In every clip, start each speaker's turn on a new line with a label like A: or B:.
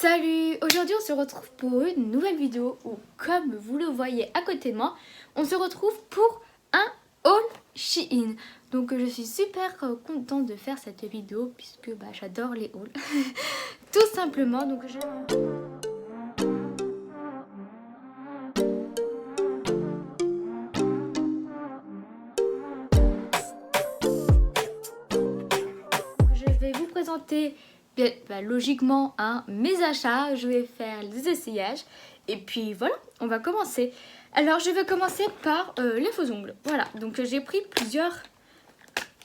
A: Salut! Aujourd'hui on se retrouve pour une nouvelle vidéo où, comme vous le voyez à côté de moi, on se retrouve pour un haul Shein. Donc je suis super contente de faire cette vidéo puisque j'adore les hauls. Tout simplement, donc je vais vous présenter logiquement mes achats, je vais faire les essayages et puis voilà, on va commencer. Alors je vais commencer par les faux ongles. Voilà, donc j'ai pris plusieurs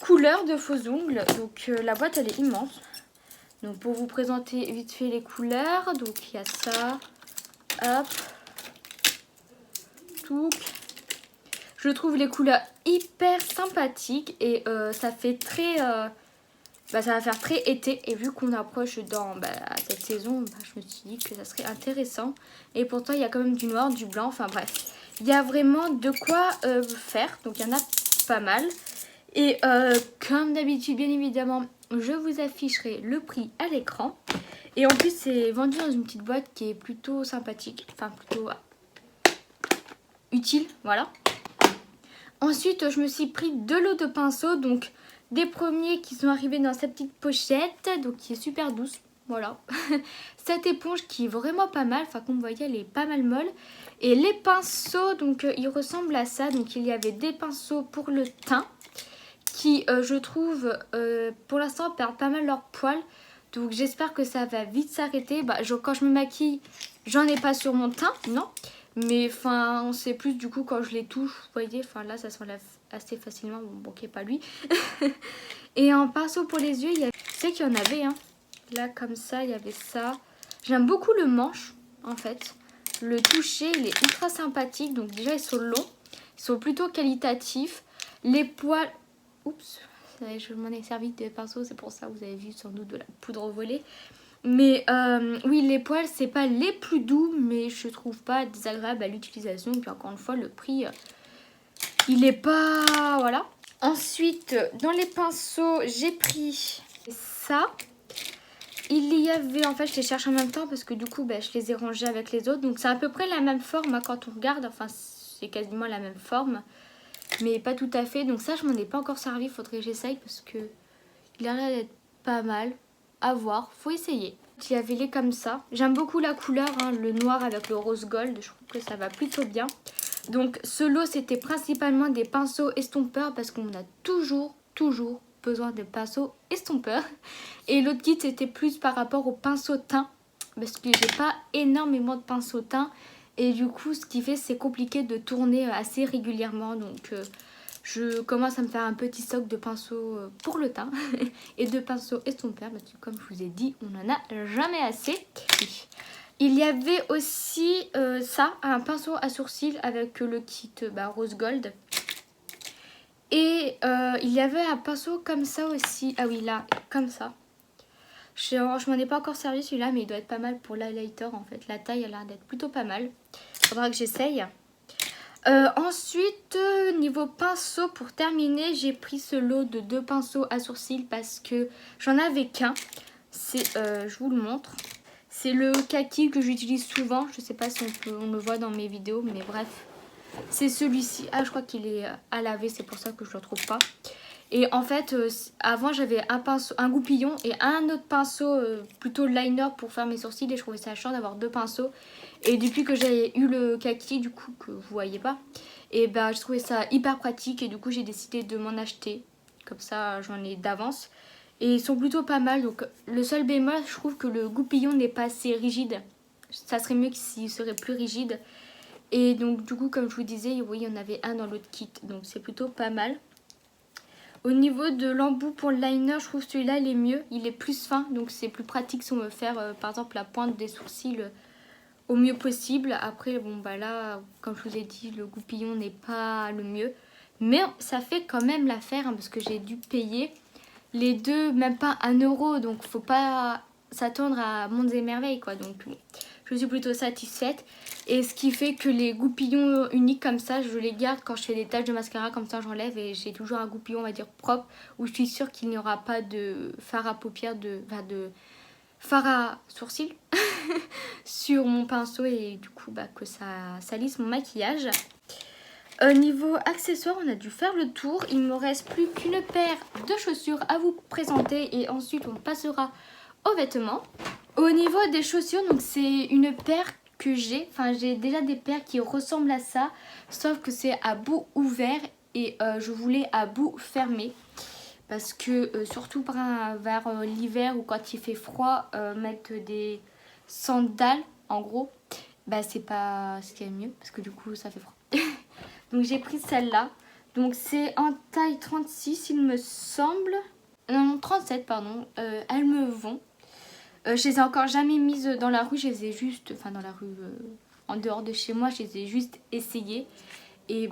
A: couleurs de faux ongles. Donc la boîte elle est immense. Donc pour vous présenter vite fait les couleurs, donc il y a ça, hop, tout. Je trouve les couleurs hyper sympathiques et ça fait très... ça va faire très été et vu qu'on approche dans cette saison, je me suis dit que ça serait intéressant. Et pourtant il y a quand même du noir, du blanc, enfin bref. Il y a vraiment de quoi faire, donc il y en a pas mal. Et comme d'habitude, bien évidemment, je vous afficherai le prix à l'écran. Et en plus c'est vendu dans une petite boîte qui est plutôt sympathique, enfin plutôt utile, voilà. Ensuite je me suis pris 2 lots de pinceaux, donc... Des premiers qui sont arrivés dans cette petite pochette, donc qui est super douce, voilà. Cette éponge qui est vraiment pas mal, enfin comme vous voyez elle est pas mal molle. Et les pinceaux, donc ils ressemblent à ça, donc il y avait des pinceaux pour le teint, qui je trouve pour l'instant perdent pas mal leur poil. Donc j'espère que ça va vite s'arrêter. Quand je me maquille, j'en ai pas sur mon teint, non. Mais enfin, c'est plus du coup quand je les touche, vous voyez, enfin là ça s'enlève assez facilement, bon ok pas lui. Et en pinceau pour les yeux, je sais qu'il y en avait, hein. Là comme ça, il y avait ça. J'aime beaucoup le manche en fait. Le toucher, il est ultra sympathique, donc déjà ils sont longs, ils sont plutôt qualitatifs. Les poils, oups, je m'en ai servi de pinceau, c'est pour ça que vous avez vu sans doute de la poudre volée. Mais oui, les poils, c'est pas les plus doux, mais je trouve pas désagréable à l'utilisation. Puis encore une fois, le prix, il est pas... Voilà. Ensuite, dans les pinceaux, j'ai pris ça. Il y avait... En fait, je les cherche en même temps parce que du coup, je les ai rangés avec les autres. Donc, c'est à peu près la même forme hein, quand on regarde. Enfin, c'est quasiment la même forme. Mais pas tout à fait. Donc ça, je m'en ai pas encore servi. Faudrait que j'essaye parce que il a l'air d'être pas mal. À voir, faut essayer. Il y avait les comme ça. J'aime beaucoup la couleur, hein, le noir avec le rose gold. Je trouve que ça va plutôt bien. Donc ce lot, c'était principalement des pinceaux estompeurs parce qu'on a toujours besoin de pinceaux estompeurs. Et l'autre kit, c'était plus par rapport aux pinceaux teint parce que j'ai pas énormément de pinceaux teint. Et du coup, ce qui fait, c'est compliqué de tourner assez régulièrement. Donc... je commence à me faire un petit stock de pinceaux pour le teint et de pinceaux estompeurs parce que comme je vous ai dit, on n'en a jamais assez. Il y avait aussi ça, un pinceau à sourcils avec le kit rose gold. Et il y avait un pinceau comme ça aussi, ah oui là, comme ça. Je m'en ai pas encore servi celui-là mais il doit être pas mal pour l'highlighter en fait. La taille a l'air d'être plutôt pas mal. Faudra que j'essaye. Ensuite, niveau pinceau, pour terminer, j'ai pris ce lot de 2 pinceaux à sourcils parce que j'en avais qu'un. Je vous le montre. C'est le kaki que j'utilise souvent. Je sais pas si on le voit dans mes vidéos, mais bref. C'est celui-ci. Ah, je crois qu'il est à laver, c'est pour ça que je le trouve pas. Et en fait, avant j'avais un goupillon et un autre pinceau plutôt liner pour faire mes sourcils. Et je trouvais ça chiant d'avoir 2 pinceaux. Et depuis que j'ai eu le kaki, du coup, que vous voyez pas, et je trouvais ça hyper pratique. Et du coup, j'ai décidé de m'en acheter. Comme ça, j'en ai d'avance. Et ils sont plutôt pas mal. Donc, le seul bémol, je trouve que le goupillon n'est pas assez rigide. Ça serait mieux s'il serait plus rigide. Et donc, du coup, comme je vous disais, oui, il y en avait un dans l'autre kit. Donc, c'est plutôt pas mal. Au niveau de l'embout pour le liner, je trouve celui-là, il est mieux. Il est plus fin. Donc, c'est plus pratique si on veut faire, par exemple, la pointe des sourcils au mieux possible. Après, bon, là, comme je vous ai dit, le goupillon n'est pas le mieux. Mais ça fait quand même l'affaire, hein, parce que j'ai dû payer les deux, même pas 1 euro. Donc, faut pas s'attendre à mondes et merveilles, quoi. Donc, je suis plutôt satisfaite. Et ce qui fait que les goupillons uniques comme ça, je les garde quand je fais des taches de mascara. Comme ça, j'enlève et j'ai toujours un goupillon, on va dire, propre. Où je suis sûre qu'il n'y aura pas de fard à paupières, fard à sourcils sur mon pinceau et du coup que ça salisse mon maquillage. Niveau accessoires, on a dû faire le tour. Il me reste plus qu'une paire de chaussures à vous présenter et ensuite on passera aux vêtements. Au niveau des chaussures, donc c'est une paire que j'ai. Enfin, j'ai déjà des paires qui ressemblent à ça, sauf que c'est à bout ouvert et je voulais à bout fermé. Parce que surtout vers l'hiver ou quand il fait froid, mettre des sandales, en gros, c'est pas ce qu'il y a de mieux parce que du coup ça fait froid. Donc j'ai pris celle-là. Donc c'est en taille 36 il me semble. Non, 37 pardon. Elles me vont. Je les ai encore jamais mises dans la rue. Je les ai juste, enfin dans la rue, en dehors de chez moi, je les ai juste essayées. Et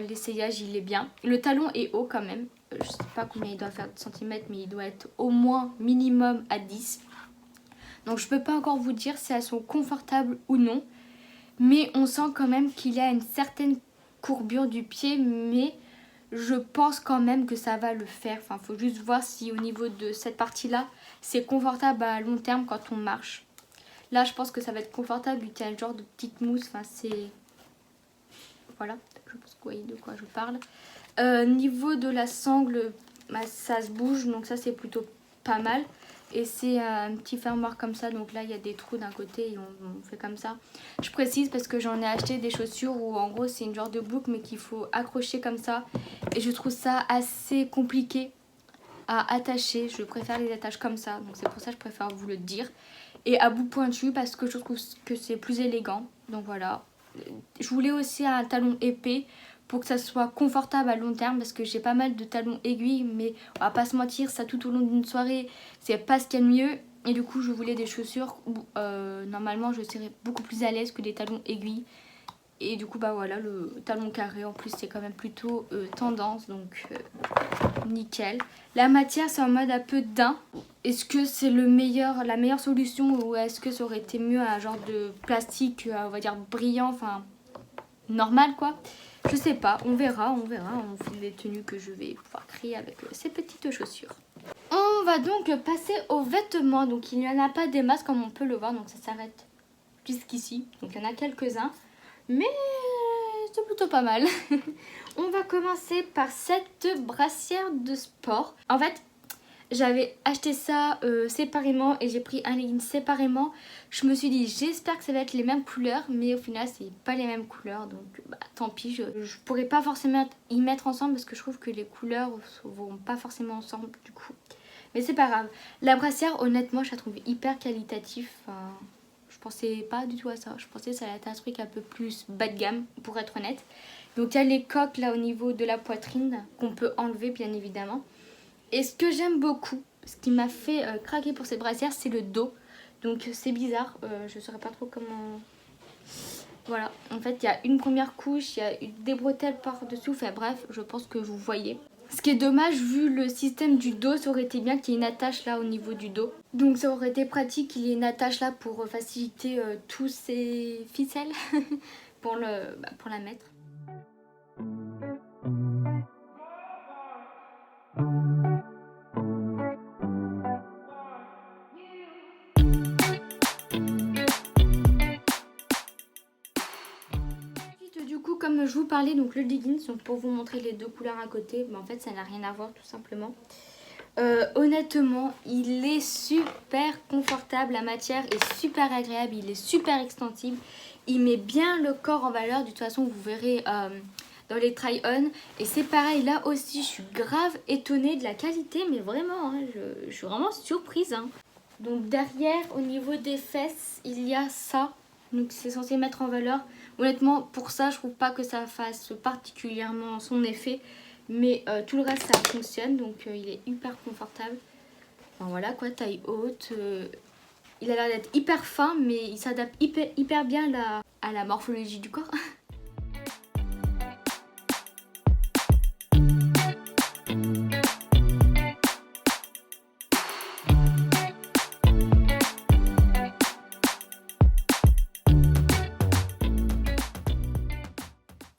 A: l'essayage il est bien. Le talon est haut quand même. Je sais pas combien il doit faire de centimètres, mais il doit être au moins minimum à 10. Donc je peux pas encore vous dire si elles sont confortables ou non. Mais on sent quand même qu'il y a une certaine courbure du pied, mais je pense quand même que ça va le faire. Enfin, faut juste voir si au niveau de cette partie-là, c'est confortable à long terme quand on marche. Là, je pense que ça va être confortable vu qu'il y a le genre de petite mousse. Enfin, c'est... Voilà, je pense que vous voyez de quoi je parle. Niveau de la sangle, ça se bouge, donc ça c'est plutôt pas mal. Et c'est un petit fermoir comme ça, donc là il y a des trous d'un côté et on fait comme ça. Je précise parce que j'en ai acheté des chaussures où en gros c'est une genre de boucle mais qu'il faut accrocher comme ça. Et je trouve ça assez compliqué à attacher, je préfère les attaches comme ça, donc c'est pour ça que je préfère vous le dire. Et à bout pointu parce que je trouve que c'est plus élégant, donc voilà. Je voulais aussi un talon épais pour que ça soit confortable à long terme parce que j'ai pas mal de talons aiguilles, mais on va pas se mentir, ça tout au long d'une soirée c'est pas ce qu'il y a de mieux. Et du coup je voulais des chaussures où normalement je serais beaucoup plus à l'aise que des talons aiguilles. Et du coup voilà, le talon carré en plus c'est quand même plutôt tendance, donc nickel. La matière c'est en mode un peu daim. Est-ce que c'est la meilleure solution ou est-ce que ça aurait été mieux un genre de plastique on va dire brillant, enfin normal quoi. Je sais pas, on verra en fil des tenues que je vais pouvoir créer avec ces petites chaussures. On va donc passer aux vêtements. Donc il n'y en a pas des masses comme on peut le voir, donc ça s'arrête jusqu'ici. Donc il y en a quelques-uns, mais c'est plutôt pas mal. On va commencer par cette brassière de sport. En fait, j'avais acheté ça séparément et j'ai pris un legging séparément. Je me suis dit j'espère que ça va être les mêmes couleurs, mais au final c'est pas les mêmes couleurs, donc tant pis. Je pourrais pas forcément y mettre ensemble parce que je trouve que les couleurs vont pas forcément ensemble du coup. Mais c'est pas grave. La brassière honnêtement je la trouve hyper qualitative. Enfin, je pensais pas du tout à ça. Je pensais que ça allait être un truc un peu plus bas de gamme pour être honnête. Donc il y a les coques là au niveau de la poitrine qu'on peut enlever bien évidemment. Et ce que j'aime beaucoup, ce qui m'a fait craquer pour cette brassière, c'est le dos. Donc c'est bizarre, je ne saurais pas trop comment... Voilà, en fait il y a une première couche, il y a des bretelles par-dessous, enfin bref, je pense que vous voyez. Ce qui est dommage, vu le système du dos, ça aurait été bien qu'il y ait une attache là au niveau du dos. Donc ça aurait été pratique qu'il y ait une attache là pour faciliter tous ces ficelles pour la mettre. Du coup, comme je vous parlais, donc le leggings, donc pour vous montrer les deux couleurs à côté, en fait ça n'a rien à voir tout simplement. Honnêtement, il est super confortable, la matière est super agréable, il est super extensible, il met bien le corps en valeur, de toute façon vous verrez dans les try-on. Et c'est pareil, là aussi je suis grave étonnée de la qualité, mais vraiment, hein, je suis vraiment surprise. Hein. Donc derrière, au niveau des fesses, il y a ça, donc c'est censé mettre en valeur. Honnêtement, pour ça, je trouve pas que ça fasse particulièrement son effet. Mais tout le reste, ça fonctionne. Donc il est hyper confortable. Enfin voilà quoi, taille haute. Il a l'air d'être hyper fin, mais il s'adapte hyper bien à la morphologie du corps.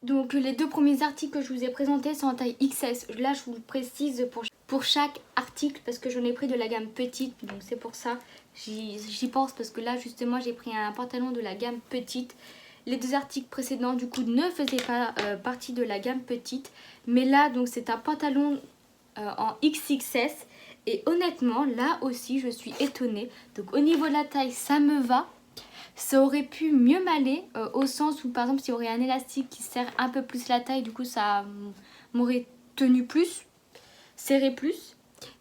A: Donc les deux premiers articles que je vous ai présentés sont en taille XS. Là je vous le précise pour chaque article. articles parce que j'en ai pris de la gamme petite. Donc c'est pour ça, j'y pense parce que là justement j'ai pris un pantalon de la gamme petite. Les 2 articles précédents du coup ne faisaient pas partie de la gamme petite. Mais là donc c'est un pantalon en XXS. Et honnêtement là aussi je suis étonnée. Donc au niveau de la taille ça me va. Ça aurait pu mieux m'aller au sens où par exemple s'il y aurait un élastique qui serre un peu plus la taille, du coup ça m'aurait tenu plus, serré plus.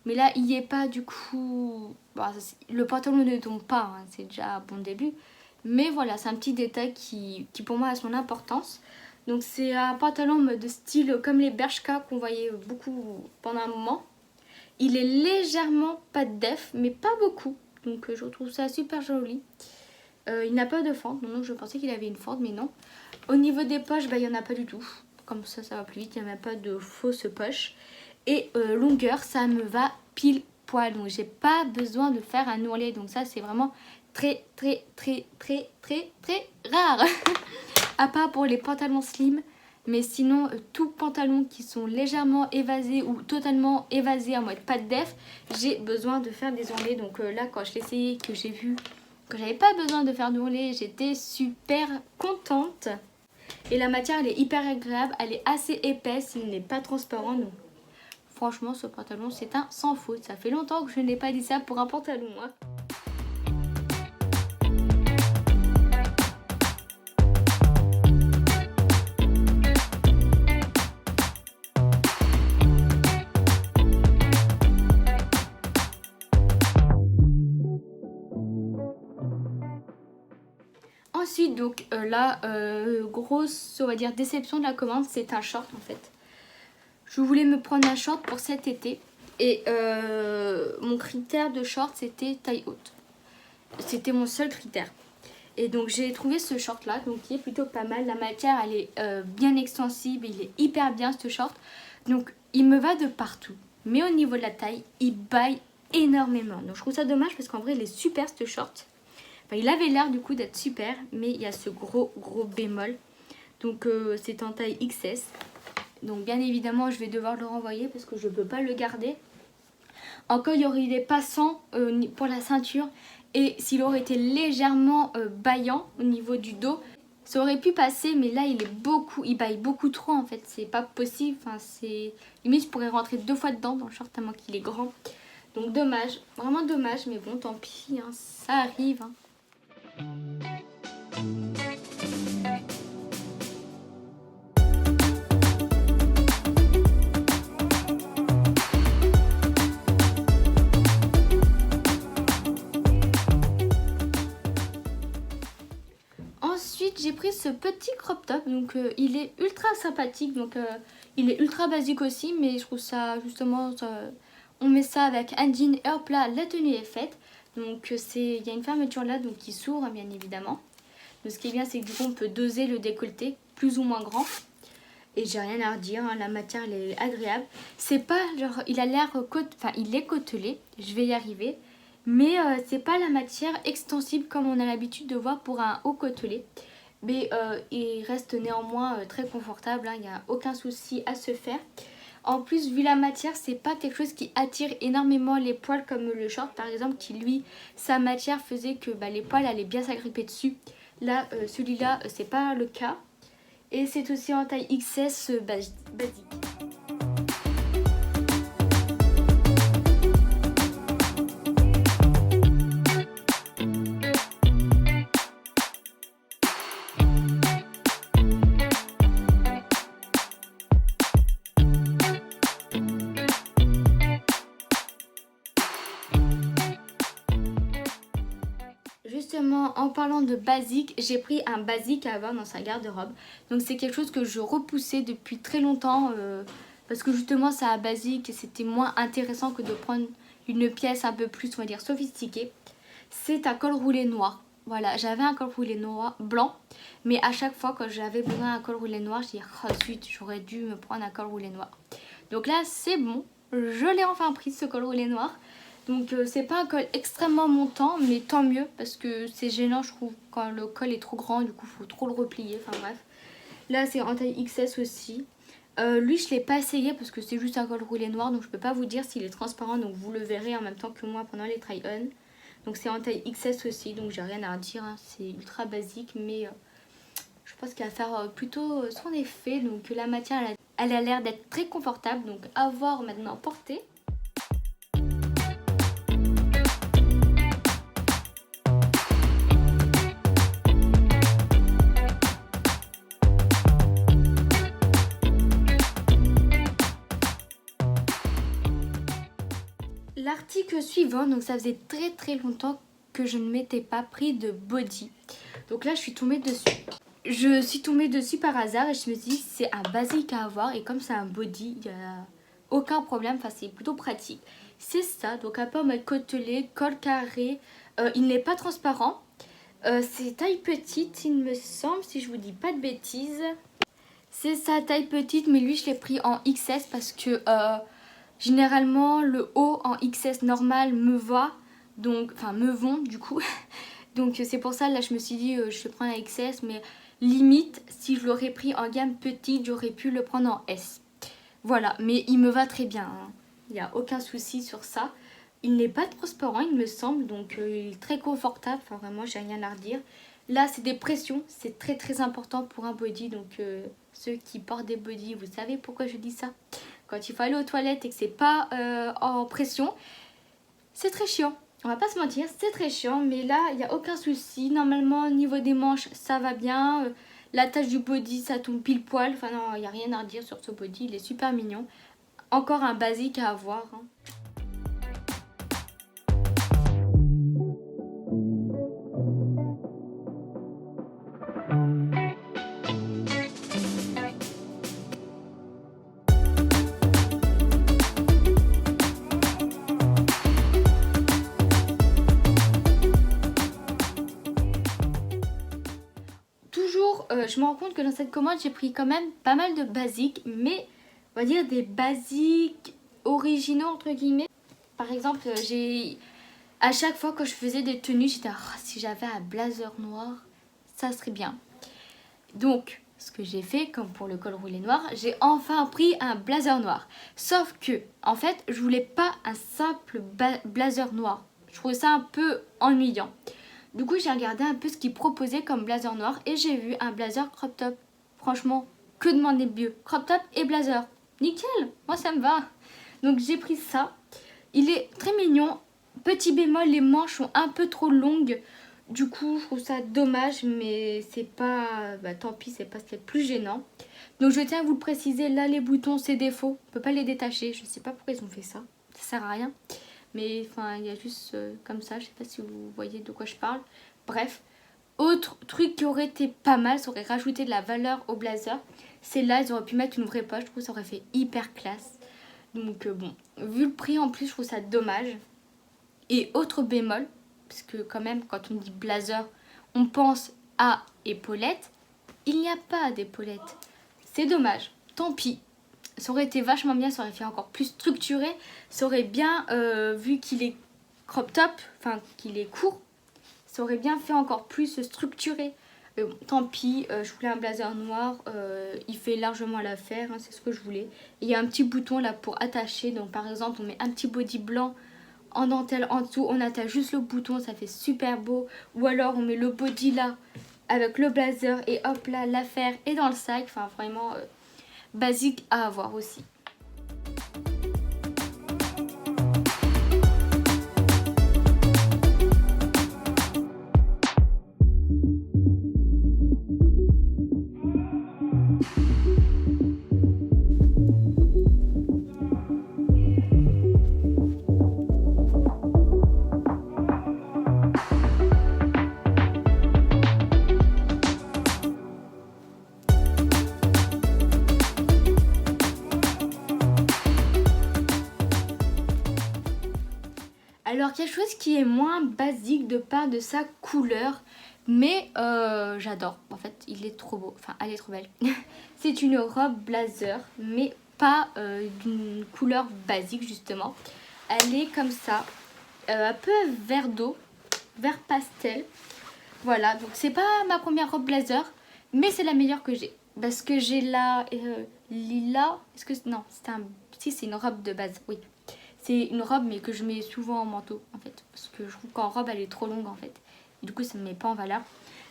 A: Mais là il n'y est pas, du coup bon, le pantalon ne tombe pas, hein, c'est déjà un bon début. Mais voilà, c'est un petit détail qui pour moi a son importance. Donc c'est un pantalon de style comme les Bershka qu'on voyait beaucoup pendant un moment. Il est légèrement pas de def mais pas beaucoup, donc je trouve ça super joli. Il n'a pas de fente, non, je pensais qu'il avait une fente, mais non. Au niveau des poches, bah, il n'y en a pas du tout. Comme ça va plus vite, il n'y a même pas de fausses poches. Et longueur, ça me va pile poil. Donc j'ai pas besoin de faire un ourlet. Donc ça, c'est vraiment très rare. À part pour les pantalons slim. Mais sinon, tous pantalons qui sont légèrement évasés ou totalement évasés en mode pas de def, j'ai besoin de faire des ourlets. Donc là, quand je l'ai essayé, que j'ai vu que j'avais pas besoin de faire d'ourlet, j'étais super contente. Et la matière, elle est hyper agréable, elle est assez épaisse, il n'est pas transparent. Donc franchement, ce pantalon, c'est un sans faute. Ça fait longtemps que je n'ai pas dit ça pour un pantalon, hein. Ensuite, donc là, grosse, on va dire, déception de la commande, c'est un short en fait. Je voulais me prendre un short pour cet été. Et mon critère de short, c'était taille haute. C'était mon seul critère. Et donc j'ai trouvé ce short là, donc qui est plutôt pas mal. La matière, elle est bien extensible, il est hyper bien ce short. Donc il me va de partout. Mais au niveau de la taille, il baille énormément. Donc je trouve ça dommage parce qu'en vrai, il est super ce short. Enfin, il avait l'air du coup d'être super, mais il y a ce gros bémol. Donc c'est en taille XS. Donc bien évidemment, je vais devoir le renvoyer parce que je ne peux pas le garder. Encore, il y aurait des passants pour la ceinture. Et s'il aurait été légèrement baillant au niveau du dos, ça aurait pu passer. Mais là, il baille beaucoup trop en fait. C'est pas possible. Enfin, limite, je pourrais rentrer 2 fois dedans dans le short tellement qu'il est grand. Donc dommage, vraiment dommage. Mais bon, tant pis, hein, ça arrive, hein. Ensuite, j'ai pris ce petit crop top. Donc il est ultra sympathique. Donc il est ultra basique aussi, mais je trouve ça justement on met ça avec un jean et hop là, la tenue est faite. Donc il y a une fermeture là donc qui s'ouvre bien évidemment. Donc ce qui est bien, c'est que du coup on peut doser le décolleté plus ou moins grand. Et j'ai rien à redire, hein, la matière elle est agréable. C'est pas genre, il a l'air il est côtelé, je vais y arriver. Mais c'est pas la matière extensible comme on a l'habitude de voir pour un haut côtelé. Mais il reste néanmoins très confortable, hein, il n'y a aucun souci à se faire. En plus, vu la matière, c'est pas quelque chose qui attire énormément les poils comme le short par exemple, qui lui, sa matière faisait que les poils allaient bien s'agripper dessus. Là, celui-là, c'est pas le cas. Et c'est aussi en taille XS basique. Justement, en parlant de basique, j'ai pris un basique à avoir dans sa garde-robe. Donc c'est quelque chose que je repoussais depuis très longtemps parce que justement c'est un basique et c'était moins intéressant que de prendre une pièce un peu plus, on va dire, sophistiquée. C'est un col roulé noir. Voilà, j'avais un col roulé noir, blanc, mais à chaque fois quand j'avais besoin d'un col roulé noir, je dis oh zut, j'aurais dû me prendre un col roulé noir. Donc là c'est bon, je l'ai enfin pris ce col roulé noir. Donc c'est pas un col extrêmement montant, mais tant mieux parce que c'est gênant je trouve quand le col est trop grand, du coup faut trop le replier, enfin bref. Là c'est en taille XS aussi. Lui je l'ai pas essayé parce que c'est juste un col roulé noir, donc je peux pas vous dire s'il est transparent, donc vous le verrez en même temps que moi pendant les try-on. Donc c'est en taille XS aussi, donc j'ai rien à redire, hein. C'est ultra basique, mais je pense qu'il va faire plutôt son effet. Donc la matière elle a l'air d'être très confortable, donc à voir maintenant porter. L'article suivant, donc ça faisait très longtemps que je ne m'étais pas pris de body. Donc là je suis tombée dessus. Je suis tombée dessus par hasard et je me suis dit c'est un basique à avoir, et comme c'est un body, il n'y a aucun problème, enfin c'est plutôt pratique. C'est ça, donc un peu en mode côtelé, col carré, il n'est pas transparent. C'est taille petite il me semble, si je vous dis pas de bêtises. C'est sa taille petite, mais lui je l'ai pris en XS parce que généralement le haut en XS normal me va, donc enfin me vont du coup. Donc c'est pour ça là je me suis dit je vais prendre un XS, mais limite si je l'aurais pris en gamme petite j'aurais pu le prendre en S. Voilà, mais il me va très bien, hein. Il n'y a aucun souci sur ça. Il n'est pas transparent il me semble, donc il est très confortable, enfin vraiment j'ai rien à redire. Là c'est des pressions, c'est très important pour un body, donc ceux qui portent des bodys, vous savez pourquoi je dis ça. Quand il faut aller aux toilettes et que c'est pas en pression, c'est très chiant. On va pas se mentir, c'est très chiant, mais là il n'y a aucun souci. Normalement au niveau des manches ça va bien, la tache du body ça tombe pile poil, enfin non, il n'y a rien à redire sur ce body, il est super mignon. Encore un basique à avoir, hein. Toujours, je me rends compte que dans cette commande j'ai pris quand même pas mal de basiques, mais on va dire des basiques originaux entre guillemets. Par exemple, à chaque fois que je faisais des tenues, j'étais si j'avais un blazer noir, ça serait bien. Donc, ce que j'ai fait, comme pour le col roulé noir, j'ai enfin pris un blazer noir. Sauf que, en fait, je voulais pas un simple blazer noir. Je trouvais ça un peu ennuyant. Du coup, j'ai regardé un peu ce qu'ils proposaient comme blazer noir et j'ai vu un blazer crop top. Franchement, que demander de mieux? Crop top et blazer. Nickel, moi ça me va. Donc j'ai pris ça. Il est très mignon. Petit bémol, les manches sont un peu trop longues. Du coup, je trouve ça dommage, mais c'est pas... tant pis, c'est pas ce qui est le plus gênant. Donc je tiens à vous le préciser, là les boutons c'est défaut. On peut pas les détacher, je sais pas pourquoi ils ont fait ça. Ça sert à rien. Mais enfin, il y a juste comme ça, je sais pas si vous voyez de quoi je parle. Bref, autre truc qui aurait été pas mal, ça aurait rajouté de la valeur au blazer. C'est là, ils auraient pu mettre une vraie poche, je trouve que ça aurait fait hyper classe. Donc bon, vu le prix en plus, je trouve ça dommage. Et autre bémol, parce que quand même, quand on dit blazer, on pense à épaulette. Il n'y a pas d'épaulette. C'est dommage, tant pis. Ça aurait été vachement bien, ça aurait fait encore plus structuré. Ça aurait bien, vu qu'il est crop top, enfin qu'il est court, ça aurait bien fait encore plus structuré. Bon, tant pis, je voulais un blazer noir, il fait largement l'affaire, hein, c'est ce que je voulais. Il y a un petit bouton là pour attacher, donc par exemple on met un petit body blanc en dentelle en dessous, on attache juste le bouton, ça fait super beau. Ou alors on met le body là avec le blazer et hop là l'affaire est dans le sac, enfin vraiment basique à avoir aussi. Alors quelque chose qui est moins basique de part de sa couleur, mais j'adore. En fait, il est trop beau. Enfin, elle est trop belle. C'est une robe blazer, mais pas d'une couleur basique justement. Elle est comme ça, un peu vert d'eau, vert pastel. Voilà, donc c'est pas ma première robe blazer, mais c'est la meilleure que j'ai. parce que j'ai la lila. Est-ce que non, si c'est une robe de base, oui. C'est une robe mais que je mets souvent en manteau en fait. Parce que je trouve qu'en robe elle est trop longue en fait. Et du coup ça me met pas en valeur.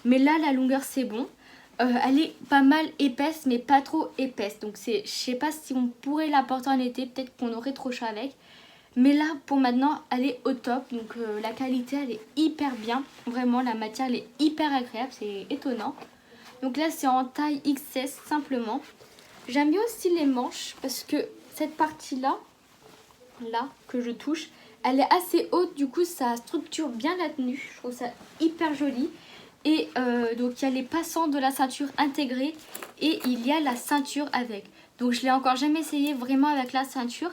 A: Mais là la longueur c'est bon. Elle est pas mal épaisse mais pas trop épaisse. Donc je sais pas si on pourrait la porter en été. Peut-être qu'on aurait trop chaud avec. Mais là pour maintenant elle est au top. Donc la qualité elle est hyper bien. Vraiment la matière elle est hyper agréable. C'est étonnant. Donc là c'est en taille XS simplement. J'aime bien aussi les manches parce que cette partie là que je touche, elle est assez haute, du coup ça structure bien la tenue, je trouve ça hyper joli. Et donc il y a les passants de la ceinture intégrés et il y a la ceinture avec. Donc je l'ai encore jamais essayé vraiment avec la ceinture,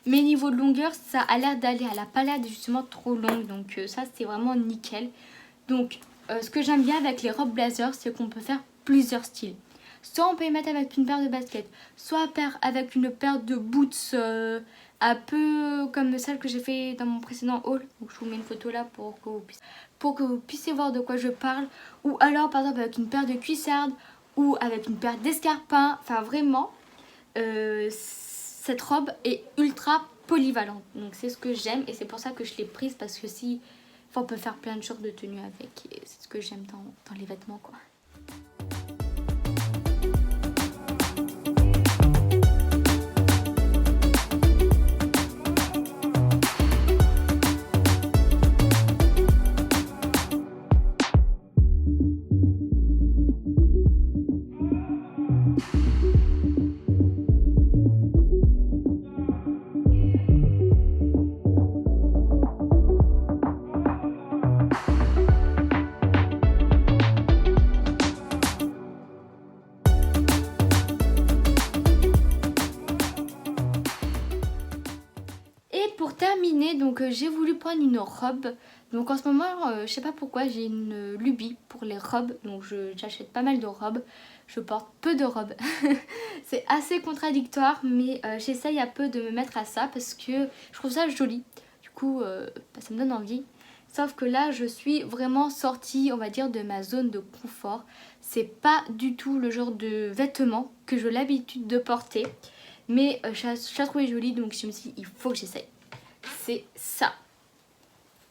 A: mais niveau de longueur ça a l'air d'aller, elle a pas l'air justement trop longue, donc ça c'est vraiment nickel. Donc ce que j'aime bien avec les robes blazer, c'est qu'on peut faire plusieurs styles. Soit on peut y mettre avec une paire de baskets, soit avec une paire de boots un peu comme celle que j'ai fait dans mon précédent haul. Donc je vous mets une photo là pour que vous puissiez voir de quoi je parle. Ou alors par exemple avec une paire de cuissardes ou avec une paire d'escarpins. Enfin vraiment, cette robe est ultra polyvalente. Donc c'est ce que j'aime et c'est pour ça que je l'ai prise parce que si... Enfin, on peut faire plein de genres de tenues avec et c'est ce que j'aime dans les vêtements quoi. Pour terminer, donc j'ai voulu prendre une robe. Donc en ce moment, je sais pas pourquoi, j'ai une lubie pour les robes. Donc j'achète pas mal de robes. Je porte peu de robes. C'est assez contradictoire, mais j'essaye un peu de me mettre à ça parce que je trouve ça joli. Du coup, ça me donne envie. Sauf que là, je suis vraiment sortie, on va dire, de ma zone de confort. C'est pas du tout le genre de vêtements que j'ai l'habitude de porter. Mais je la trouvais jolie, donc je me suis dit, il faut que j'essaye. C'est ça.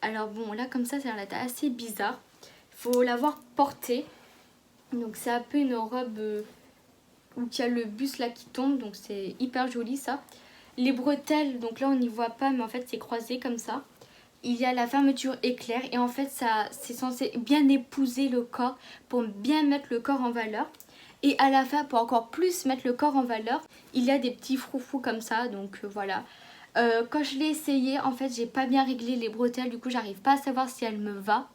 A: Alors bon, là comme ça a l'air assez bizarre. Il faut l'avoir portée. Donc c'est un peu une robe où il y a le buste là qui tombe. Donc c'est hyper joli ça. Les bretelles, donc là on n'y voit pas, mais en fait c'est croisé comme ça. Il y a la fermeture éclair et en fait ça c'est censé bien épouser le corps pour bien mettre le corps en valeur. Et à la fin, pour encore plus mettre le corps en valeur, il y a des petits froufrous comme ça. Donc voilà. Quand je l'ai essayé, en fait, j'ai pas bien réglé les bretelles. Du coup, j'arrive pas à savoir si elle me va.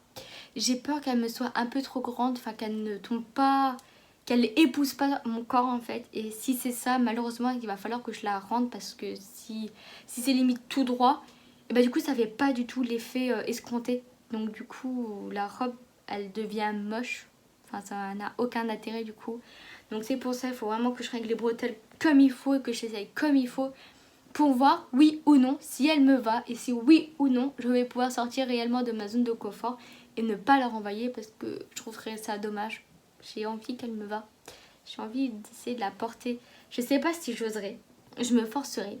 A: J'ai peur qu'elle me soit un peu trop grande. Enfin, qu'elle ne tombe pas, qu'elle épouse pas mon corps, en fait. Et si c'est ça, malheureusement, il va falloir que je la rende. Parce que si c'est limite tout droit, et bah, du coup, ça fait pas du tout l'effet escompté. Donc du coup, la robe, elle devient moche. Enfin, ça n'a aucun intérêt du coup. Donc c'est pour ça, il faut vraiment que je règle les bretelles comme il faut et que j'essaye comme il faut pour voir oui ou non si elle me va et si oui ou non je vais pouvoir sortir réellement de ma zone de confort et ne pas la renvoyer parce que je trouverais ça dommage. J'ai envie qu'elle me va. J'ai envie d'essayer de la porter. Je sais pas si j'oserais. Je me forcerai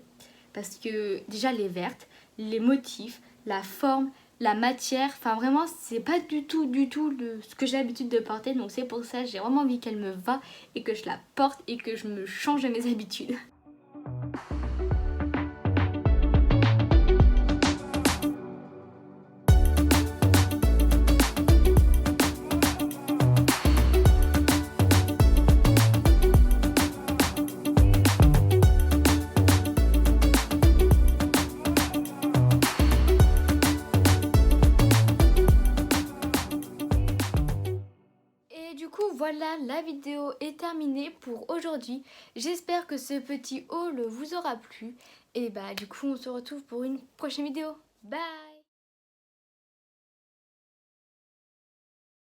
A: parce que déjà elle est verte, les motifs, la forme, la matière, enfin vraiment c'est pas du tout ce que j'ai l'habitude de porter, donc c'est pour ça j'ai vraiment envie qu'elle me va et que je la porte et que je me change de mes habitudes. Voilà, la vidéo est terminée pour aujourd'hui. J'espère que ce petit haul vous aura plu. Et bah du coup on se retrouve pour une prochaine vidéo. Bye!